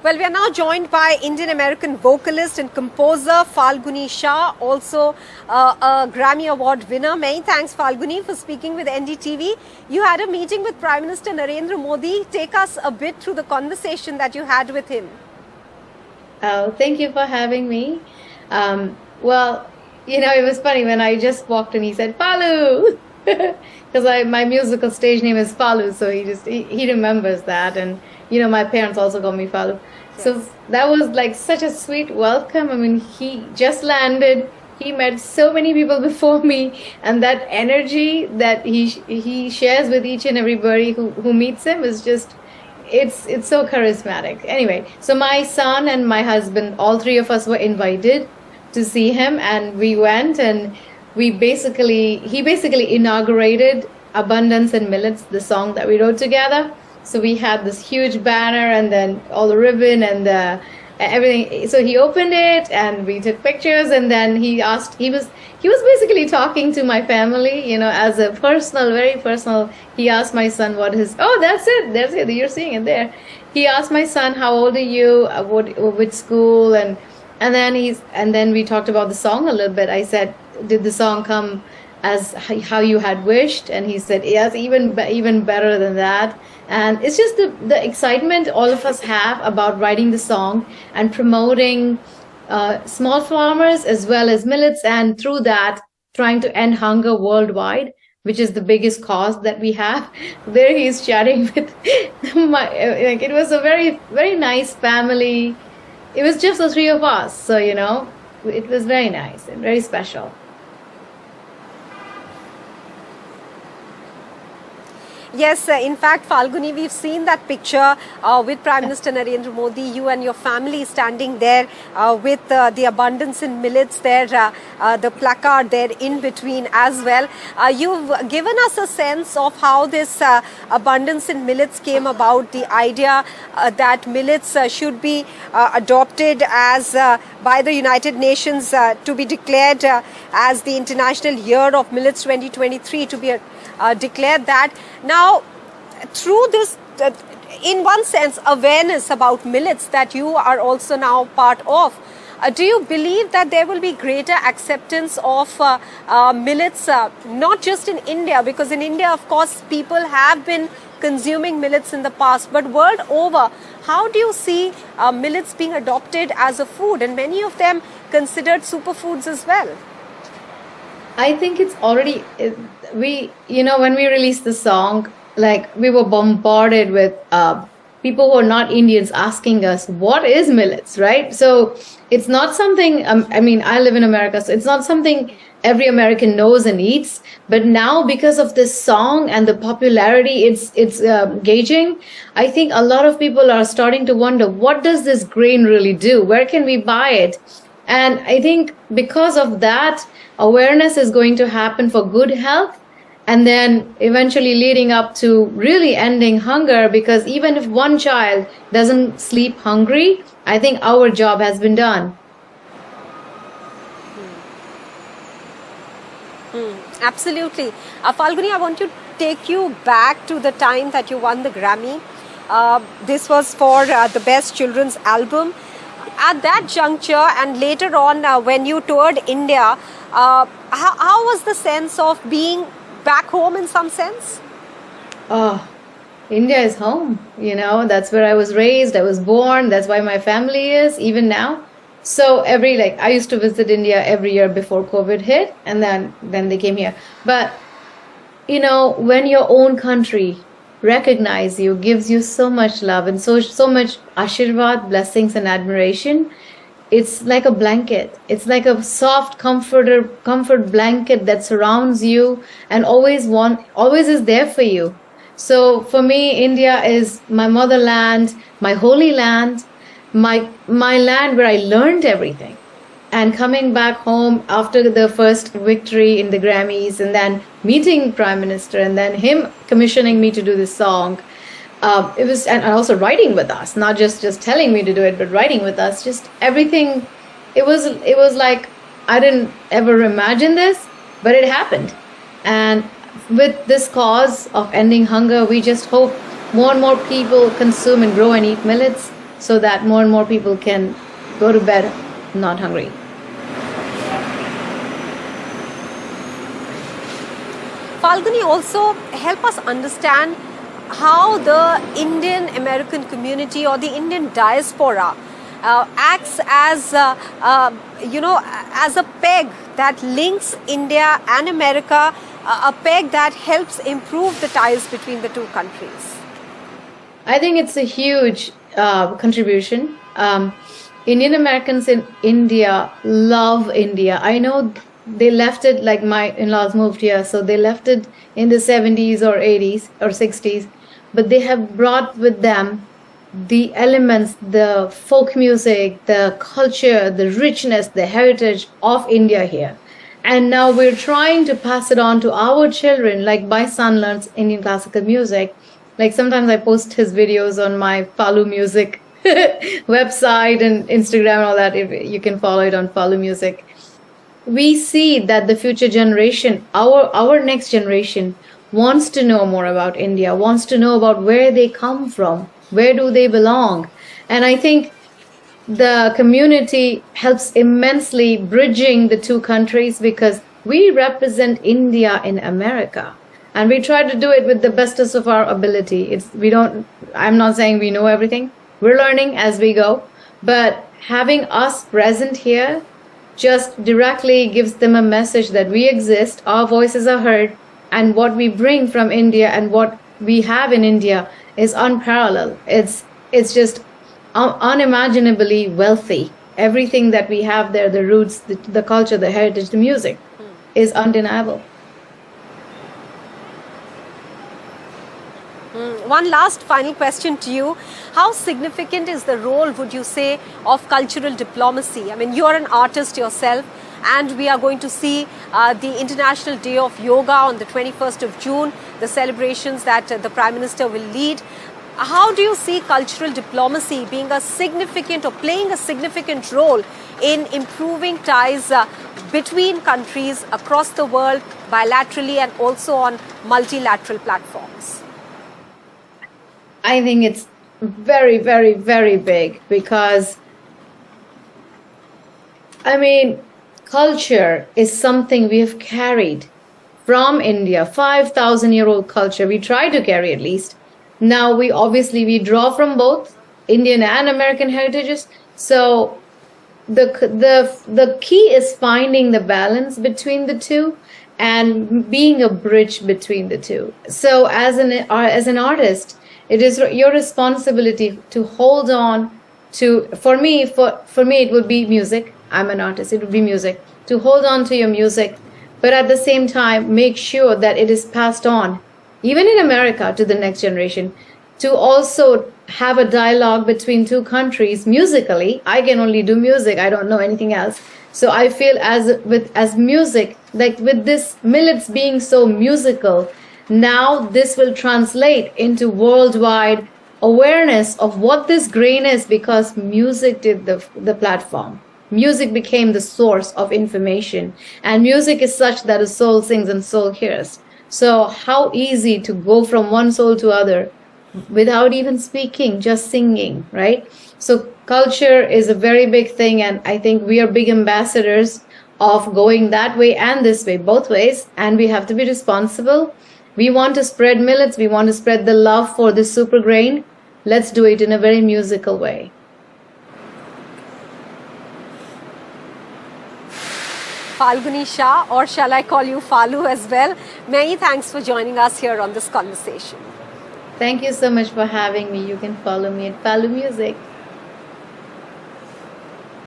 Well, we are now joined by Indian-American vocalist and composer Falguni Shah, also a Grammy Award winner. Many thanks, Falguni, for speaking with NDTV. You had a meeting with Prime Minister Narendra Modi. Take us a bit through the conversation that you had with him. Oh, thank you for having me. Well, it was funny when I just walked in, he said, Falu! Because my musical stage name is Falu, so he remembers that. And, my parents also call me Falu. Yes. So that was like such a sweet welcome. I mean, he just landed. He met so many people before me, and that energy that he shares with each and everybody who meets him is just, it's so charismatic. Anyway, so my son and my husband, all three of us were invited to see him, and we went, and he basically inaugurated Abundance and Millets, the song that we wrote together. So we had this huge banner and then all the ribbon and everything. So he opened it and we took pictures, and then he was basically talking to my family, as a very personal. He asked my son that's it, you're seeing it there. He asked my son, how old are you, which school, and then we talked about the song a little bit. I said, did the song come as how you had wished? And he said, yes, even better than that. And it's just the excitement all of us have about writing the song and promoting small farmers as well as millets, and through that trying to end hunger worldwide, which is the biggest cause that we have. There he's chatting with it was a very, very nice family. It was just the three of us, so it was very nice and very special. Yes, in fact, Falguni, we've seen that picture with Prime Minister Narendra Modi, you and your family standing there with the Abundance in Millets there, the placard there in between as well. You've given us a sense of how this Abundance in Millets came about, the idea that millets should be adopted as by the United Nations to be declared as the International Year of Millets 2023, to be declared that. Now, through this, in one sense, awareness about millets that you are also now part of, do you believe that there will be greater acceptance of millets, not just in India, because in India, of course, people have been consuming millets in the past, but world over, how do you see millets being adopted as a food, and many of them considered superfoods as well? I think it's already, when we released the song, like we were bombarded with people who are not Indians asking us, what is millets, right? So it's not something, I live in America, so it's not something every American knows and eats. But now, because of this song and the popularity it's gauging, I think a lot of people are starting to wonder, what does this grain really do? Where can we buy it? And I think because of that, awareness is going to happen for good health, and then eventually leading up to really ending hunger, because even if one child doesn't sleep hungry, I think our job has been done. Absolutely. Falguni, I want to take you back to the time that you won the Grammy. This was for the Best Children's Album. At that juncture, and later on when you toured India, how was the sense of being back home in some sense? Oh, India is home. That's where I was raised. I was born. That's why my family is, even now. So I used to visit India every year before COVID hit, and then they came here. But, when your own country recognize you, gives you so much love and so much ashirvad, blessings and admiration, it's like a blanket. It's like a soft comfort blanket that surrounds you and always is there for you. So for me, India is my motherland, my holy land, my land where I learned everything. And coming back home after the first victory in the Grammys, and then meeting Prime Minister, and then him commissioning me to do this song, it was, and also writing with us, not just telling me to do it, but writing with us, just everything. It was like I didn't ever imagine this, but it happened. And with this cause of ending hunger, we just hope more and more people consume and grow and eat millets. so that more and more people can go to bed not hungry. Falguni, also help us understand how the Indian American community or the Indian diaspora acts as as a peg that links India and America, a peg that helps improve the ties between the two countries. I think it's a huge contribution. Indian Americans in India love India. I know they left it, like my in-laws moved here, so they left it in the 70s or 80s or 60s, but they have brought with them the elements, the folk music, the culture, the richness, the heritage of India here. And now we're trying to pass it on to our children, like my son learns Indian classical music. Like sometimes I post his videos on my Falu Music website and Instagram and all that. If you can follow it on Falu Music. We see that the future generation, our next generation, wants to know more about India, wants to know about where they come from, where do they belong. And I think the community helps immensely bridging the two countries, because we represent India in America. And we try to do it with the bestest of our ability. I'm not saying we know everything. We're learning as we go. But having us present here just directly gives them a message that we exist, our voices are heard, and what we bring from India and what we have in India is unparalleled. It's just unimaginably wealthy. Everything that we have there, the roots, the culture, the heritage, the music, is undeniable. One last final question to you. How significant is the role, would you say, of cultural diplomacy? I mean, you're an artist yourself, and we are going to see the International Day of Yoga on the 21st of June, the celebrations that the Prime Minister will lead. How do you see cultural diplomacy being a significant or playing a significant role in improving ties between countries across the world, bilaterally and also on multilateral platforms? I think it's very, very, very big, because, I mean, culture is something we have carried from India, 5,000-year-old culture. We try to carry at least. Now we draw from both Indian and American heritages. So the key is finding the balance between the two and being a bridge between the two. So as an artist, it is your responsibility to hold on to, for me it would be music. I'm an artist, it would be music. To hold on to your music, but at the same time make sure that it is passed on, even in America, to the next generation. To also have a dialogue between two countries musically. I can only do music, I don't know anything else. So I feel as music, like with this millets being so musical, now this will translate into worldwide awareness of what this grain is, because music did the platform. Music became the source of information, and music is such that a soul sings and soul hears. So how easy to go from one soul to other without even speaking, just singing, right? So culture is a very big thing, and I think we are big ambassadors of going that way and this way, both ways, and we have to be responsible. We want to spread millets, we want to spread the love for this super grain. Let's do it in a very musical way. Falguni Shah, or shall I call you Falu as well? Many thanks for joining us here on this conversation. Thank you so much for having me. You can follow me at Falu Music.